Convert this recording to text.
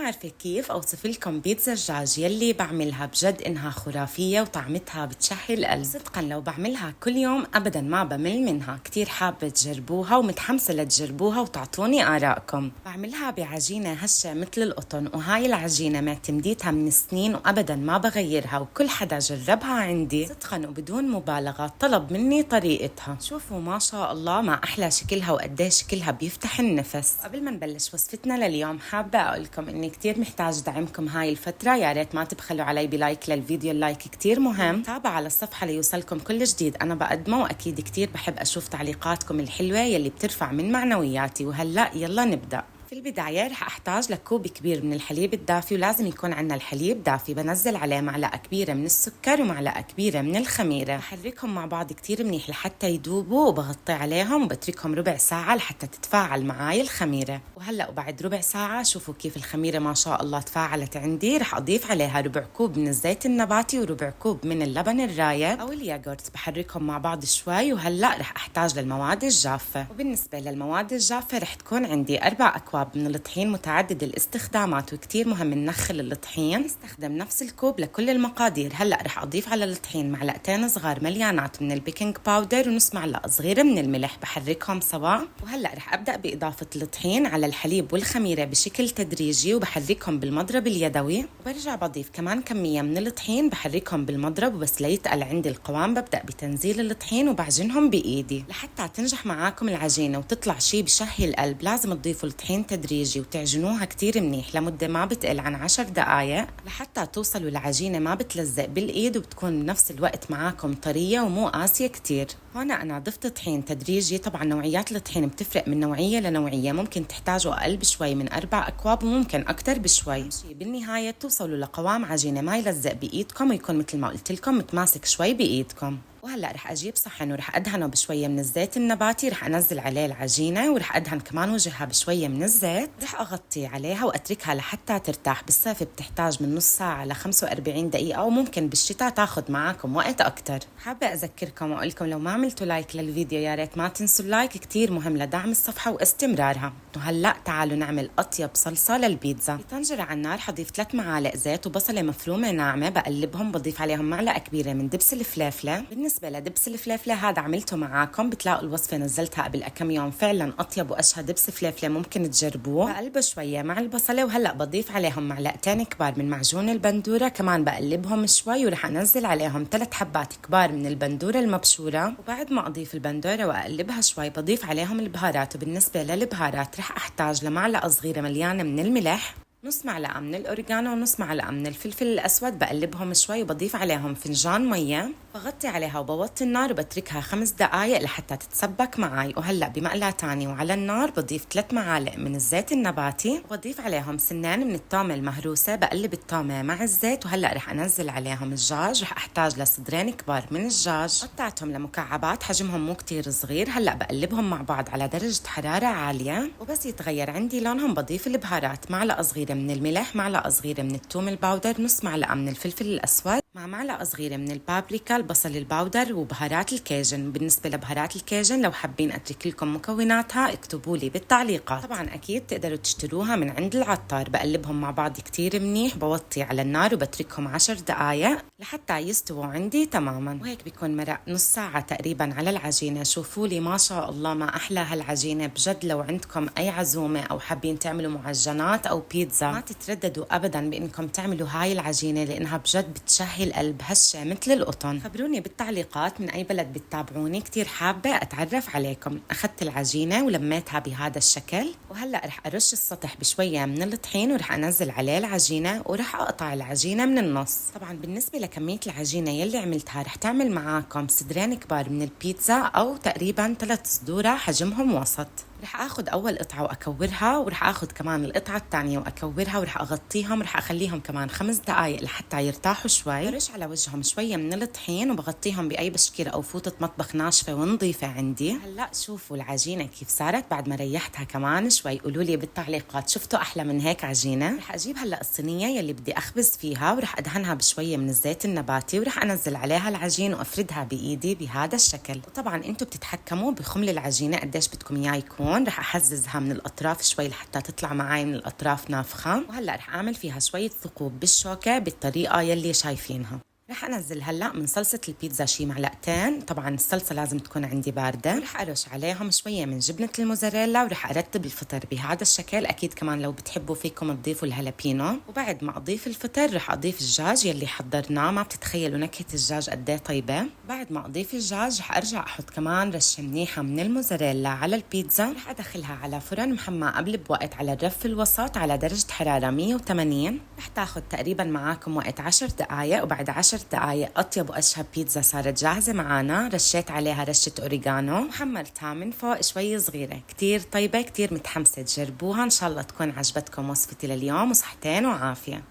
عارفة كيف أوصف لكم بيتزا الدجاج يلي بعملها بجد إنها خرافية وطعمتها بتشهي القلب. صدقا لو بعملها كل يوم أبدا ما بمل منها، كتير حابة تجربوها ومتحمسة لتجربوها وتعطوني آراءكم. بعملها بعجينة هشة مثل القطن، وهاي العجينة معتمديتها من سنين وأبدا ما بغيرها، وكل حدا جربها عندي صدقا وبدون مبالغة طلب مني طريقتها. شوفوا ما شاء الله ما أحلى شكلها وقديش شكلها بيفتح النفس. قبل ما نبلش وصفتنا لليوم حابة أقولكم إني كتير محتاج دعمكم هاي الفترة، يا ريت ما تبخلوا علي بلايك للفيديو، اللايك كتير مهم. تابعوا على الصفحة ليوصلكم كل جديد أنا بقدمه، وأكيد كتير بحب أشوف تعليقاتكم الحلوة يلي بترفع من معنوياتي. وهلأ يلا نبدأ. في البداية رح أحتاج لكوب كبير من الحليب الدافي، ولازم يكون عنا الحليب دافي. بنزل عليه معلقة كبيرة من السكر ومعلقة كبيرة من الخميرة، بحركهم مع بعض كتير منيح لحتى يدوبوا، وبغطي عليهم وبتركهم ربع ساعة لحتى تتفاعل معاي الخميرة. وهلأ وبعد ربع ساعة شوفوا كيف الخميرة ما شاء الله تفاعلت عندي. رح أضيف عليها ربع كوب من الزيت النباتي وربع كوب من اللبن الرايب أو الياغورت، بحركهم مع بعض شوي. وهلأ رح أحتاج للمواد الجافة، وبالنسبة للمواد الجافة رح تكون عندي 4 أكواب من الطحين متعدد الاستخدامات، وكتير مهم ننخل الطحين، نستخدم نفس الكوب لكل المقادير. هلأ رح أضيف على الطحين معلقتين صغار مليانات من البيكنج باودر ونص معلقة صغيرة من الملح، بحركهم سوا. وهلأ رح أبدأ بإضافة الطحين على الحليب والخميرة بشكل تدريجي، وبحركهم بالمضرب اليدوي، وبرجع بضيف كمان كمية من الطحين بحركهم بالمضرب. وبس ليتقل عندي القوام ببدأ بتنزيل الطحين وبعجنهم بإيدي. لحتى تنجح معاكم العجينة وتطلع شي بشهي القلب لازم تضيفوا الطحين تدريجي وتعجنوها كتير منيح لمدة ما بتقل عن 10 دقايق لحتى توصلوا العجينة ما بتلزق بالإيد، وبتكون بنفس الوقت معاكم طرية ومو قاسية كتير. هون أنا ضفت طحين تدريجي. طبعا نوعيات الطحين بتفرق من نوعية لنوعية، ممكن تحتاجوا أقل بشوي من 4 أكواب وممكن أكتر بشوي. بالنهاية توصلوا لقوام عجينة ما يلزق بإيدكم ويكون مثل ما قلت لكم متماسك شوي بإيدكم. وهلأ رح أجيب صحن ورح أدهنه بشوية من الزيت النباتي، رح أنزل عليه العجينة ورح أدهن كمان وجهها بشوية من الزيت. رح أغطي عليها وأتركها لحتى ترتاح. بالصيف بتحتاج من نص ساعة ل 45 دقيقة، وممكن بالشتاء تاخد معاكم وقت أكتر. حابة أذكركم وأقولكم لو ما عملتوا لايك للفيديو يا ريت ما تنسوا اللايك، كتير مهم لدعم الصفحة واستمرارها. وهلأ تعالوا نعمل أطيب صلصة للبيتزا. بطنجرة على النار حضيف 3 معالق زيت وبصلة مفرومة ناعمة، بقلبهم. بضيف عليهم معلقة كبيرة من دبس الفلافلة. بالنسبة لدبس الفلافلة هذا عملته معاكم، بتلاقوا الوصفة نزلتها قبل كم يوم، فعلا أطيب وأشهى دبس فلافلة ممكن تجربوه. بقلبه شوية مع البصلة. وهلأ بضيف عليهم معلقتين كبار من معجون البندورة، كمان بقلبهم شوي. ورح أنزل عليهم 3 حبات كبار من البندورة المبشورة. وبعد ما أضيف البندورة وأقلبها شوي بضيف عليهم البهارات. وبالنسبة للبهارات رح أحتاج لمعلقة صغيرة مليانة من الملح، نص معلقة من الأوريجانو، ونص معلقة من الفلفل الأسود. بقلبهم شوي وبضيف عليهم فنجان مية، بغطي عليها وبوطي النار وبتركها 5 دقايق لحتى تتسبك معي. وهلأ بمقلاة تانية وعلى النار بضيف 3 معالق من الزيت النباتي، وبضيف عليهم سنان من التومة المهروسة. بقلب التومة مع الزيت. وهلأ رح أنزل عليهم الدجاج، رح أحتاج لصدرين كبار من الدجاج، قطعتهم لمكعبات حجمهم مو كتير صغير. هلأ بقلبهم مع بعض على درجة حرارة عالية، وبس يتغير عندي لونهم بضيف البهارات، معلقة صغيرة من الملح، معلقة صغيرة من الثوم الباودر، نص معلقة من الفلفل الأسود، مع معلقة صغيرة من البابريكا، البصل الباودر، وبهارات الكيجن. بالنسبة لبهارات الكيجن لو حابين أترك لكم مكوناتها اكتبوا لي بالتعليقات. طبعا أكيد تقدروا تشتروها من عند العطار. بقلبهم مع بعض كتير منيح، بوطي على النار وبتركهم 10 دقايق لحتى يستووا عندي تماما. وهيك بيكون مرق نص ساعة تقريبا على العجينة. شوفوا لي ما شاء الله ما أحلى هالعجينة بجد. لو عندكم أي عزومة أو حابين تعملوا معجنات أو بيتزا ما تترددوا أبدا بإنكم تعملوا هاي العجينة، لأنها بجد بتشهي القلب هشة مثل القطن. خبروني بالتعليقات من أي بلد بتتابعوني، كتير حابة أتعرف عليكم. أخذت العجينة ولميتها بهذا الشكل، وهلأ رح أرش السطح بشوية من الطحين ورح أنزل عليه العجينة، ورح أقطع العجينة من النص. طبعا بالنسبة لكمية العجينة يلي عملتها رح تعمل معاكم صدرين كبار من البيتزا، أو تقريبا 3 صدورة حجمهم وسط. رح اخذ اول قطعه واكورها، ورح اخذ كمان القطعه الثانيه واكورها، ورح اغطيهم. رح اخليهم كمان 5 دقائق لحتى يرتاحوا شوي. برش على وجههم شويه من الطحين وبغطيهم باي بشكيره او فوطه مطبخ ناشفه ونظيفه عندي. هلا شوفوا العجينه كيف صارت بعد ما ريحتها كمان شوي. قولوا لي بالتعليقات شفتوا احلى من هيك عجينه؟ رح اجيب هلا الصينيه يلي بدي اخبز فيها، ورح ادهنها بشويه من الزيت النباتي، ورح انزل عليها العجين وافردها بايدي بهذا الشكل. وطبعا انتم بتتحكموا بخمل العجينه قديش بدكم اياه يكون. هون رح أحززها من الأطراف شوي لحتى تطلع معي من الأطراف نافخة. وهلأ رح أعمل فيها شوية ثقوب بالشوكة بالطريقة يلي شايفينها. رح أنزل هلأ من صلصة البيتزا شي معلقتين، طبعا الصلصة لازم تكون عندي باردة. رح أرش عليهم شوية من جبنة الموزاريلا ورح أرتب الفطر بهذا الشكل. أكيد كمان لو بتحبوا فيكم تضيفوا الهالابينو. وبعد ما أضيف الفطر رح أضيف الدجاج يلي حضرناه، ما بتتخيلوا نكهة الدجاج قد ايه طيبة. بعد ما أضيف الدجاج رح أرجع أحط كمان رشة منيحة من الموزاريلا على البيتزا. رح أدخلها على فرن محمى قبل بوقت على الرف الوسط على درجة حرارة 180. رح تاخد تقريبا معاكم وقت 10 دقايق، وبعد 10 دقايق أطيب وأشهى بيتزا صارت جاهزة معانا. رشيت عليها رشة أوريغانو وحمرتها من فوق شوي صغيرة. كتير طيبة، كتير متحمسة تجربوها. إن شاء الله تكون عجبتكم وصفتي لليوم، وصحتين وعافية.